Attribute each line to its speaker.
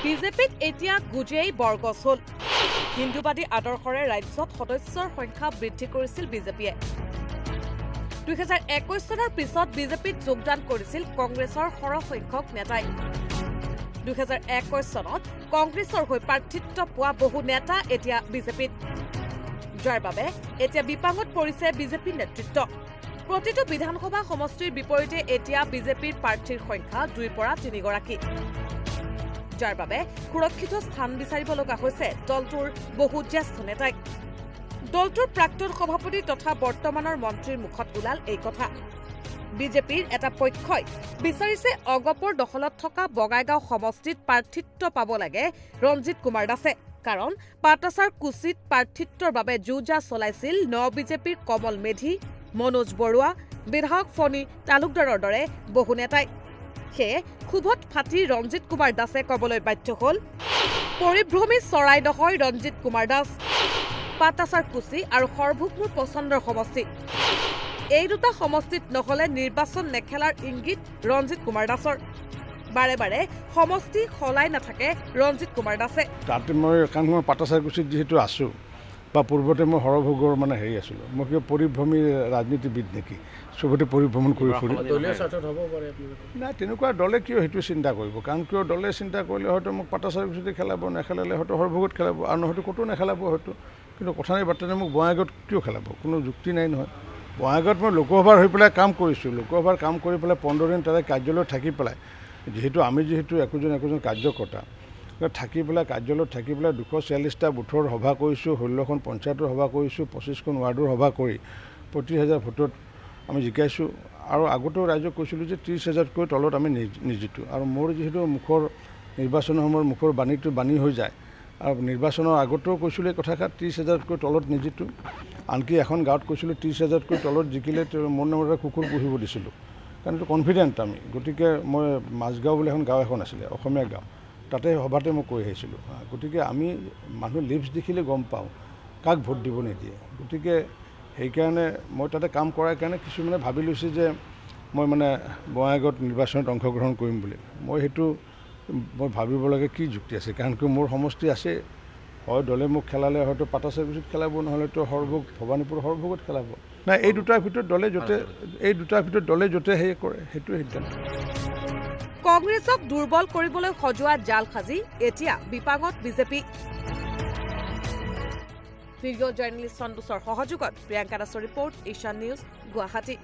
Speaker 1: বিজেপিত এতিয়া গুজেই বৰগছ হল হিন্দুবাদী আদৰ্শৰে ৰাজ্যত সদস্যৰ সংখ্যা বৃদ্ধি কৰিছিল বিজেপিয়ে 2021 চনৰ পিছত বিজেপিত যোগদান কৰিছিল কংগ্ৰেছৰ সৰহসংখ্যক নেতাই 2021 চনত কংগ্ৰেছৰ হৈ প্ৰাৰ্থিত্ব পোৱা বহু নেতা এতিয়া বিজেপিত যাৰ বাবে এতিয়া বিপাঙত পৰিছে বিজেপি নেতৃত্ব প্ৰতিটো বিধানসভা সমষ্টিৰ বিপৰীতে এতিয়া বিজেপিৰ প্ৰাৰ্থীৰ সংখ্যা 2 পৰা 3 গৰাকী যাৰ বাবে সুৰক্ষিত স্থান বিচাৰিব লগা হৈছে দলটোৰ বহু জ্যেষ্ঠ নেতাই দলটোৰ প্ৰাক্তন সভাপতি তথা বৰ্তমানৰ মন্ত্ৰীৰ মুখত ওলাল এই কথা বিজেপিৰ এটা পক্ষই বিচাৰিছে অগপৰ দখলত থকা বগাইগাঁও সমষ্টিত প্ৰাৰ্থিত্ব পাব লাগে ৰঞ্জিত কুমাৰ দাসে কাৰণ পাটাছাৰ কুচিত প্ৰাৰ্থিত্বৰ বাবে যুঁজা চলাইছিল ন বিজেপিৰ কমল মেধি মনোজ বৰুৱা বিধায়ক ফণী তালুকদাৰৰ দৰে বহু নেতাই সেয়ে খুবত ফাটি ৰঞ্জিত কুমাৰ দাসে কবলৈ বাধ্য হল পৰিভ্ৰমী চৰাই নহয় ৰঞ্জিত কুমাৰ দাস পাটাছাৰ কুচি আৰু সৰভোগ মোৰ পছন্দৰ সমষ্টি এই দুটা সমষ্টিত নহলে নিৰ্বাচন নেখেলাৰ ইংগিত ৰঞ্জিত কুমাৰ দাসৰ বাৰে বাৰে সমষ্টি খলাই নাথাকে ৰঞ্জিত কুমাৰ দাসে
Speaker 2: তাতে মই কানখন পাটাছাৰ কুচিত যেহেতু আছো বা পূৰ্বতে মই সৰভোগৰ মানে হেৰি আছিলোঁ মই কিবা পৰিভ্ৰমী ৰাজনীতিবিদ নেকি চবতে পৰিভ্ৰমণ কৰি ফুৰি নাই তেনেকুৱা দলে কিয় সেইটো চিন্তা কৰিব কাৰণ কিয় দলে চিন্তা কৰিলে হয়তো মোক পাটাছাৰ কুচিতে খেলাব নেখেলালে হয়তো সৰভোগত খেলাব আৰু নহয়তো ক'তো নেখেলাব হয়তো কিন্তু কথা নাই বাৰ্তানে মোক বঙাইগাঁৱত কিয় খেলাব কোনো যুক্তি নাই নহয় বঙাইগাঁৱত মই লোকসভাৰ হৈ পেলাই কাম কৰিছোঁ লোকসভাৰ কাম কৰি পেলাই 15 দিন তাতে কাৰ্যালয়ত থাকি পেলাই যেহেতু আমি যেহেতু একোজন কাৰ্যকৰ্তা থাকি পেলাই কাৰ্যালয়ত থাকি পেলাই 246টা বুথৰ সভা কৰিছোঁ 16খন পঞ্চায়তৰ সভা কৰিছোঁ 25খন ৱাৰ্ডৰ সভা কৰি 25,000 ভোটত আমি জিকাইছোঁ আৰু আগতেও ৰাইজক কৈছিলোঁ যে 30,000তকৈ তলত আমি নিজিতোঁ আৰু মোৰ যিহেতু মুখৰ নিৰ্বাচনৰ সময়ত মুখৰ বাণীটো বাণী হৈ যায় আৰু নিৰ্বাচনৰ আগতেও কৈছিলোঁ এই কথাষাৰ 30,000তকৈ তলত নিজিতোঁ আনকি এখন গাঁৱত কৈছিলোঁ 30,000তকৈ তলত জিকিলে মোৰ নামত কুকুৰ পুহিব দিছিলোঁ কাৰণ এইটো কনফিডেণ্ট আমি গতিকে মই মাজগাঁও বুলি এখন গাঁও এখন আছিলে অসমীয়া গাঁও তাতে সভাতে মই কৈ আহিছিলোঁ গতিকে আমি মানুহ লিপছ দেখিলে গম পাওঁ কাক ভোট দিব নিদিয়ে গতিকে সেইকাৰণে মই তাতে কাম কৰাৰ কাৰণে কিছুমানে ভাবি লৈছে যে মই মানে বঙাইগাঁৱত নিৰ্বাচনত অংশগ্ৰহণ কৰিম বুলি মই সেইটো মই ভাবিব লাগে কি যুক্তি আছে কাৰণ কি মোৰ সমষ্টি আছে হয় দলে মোক খেলালে হয়তো পাটাছাৰ কুচিত খেলাব নহ'লেতো সৰভোগ ভৱানীপুৰ সৰভোগত খেলাব নাই এই দুটাৰ ভিতৰত দলে য'তে হেৰি কৰে সেইটোৱে সিদ্ধান্ত
Speaker 1: কংগ্ৰেছক দুৰ্বল কৰিবলৈ সজোৱা জাল সাজি এতিয়া বিপাঙত বিজেপি ভিডিঅ' জাৰ্নেলিষ্ট সন্তোষৰ সহযোগত প্ৰিয়ংকা দাসৰ ৰিপৰ্ট ঈশান নিউজ গুৱাহাটী।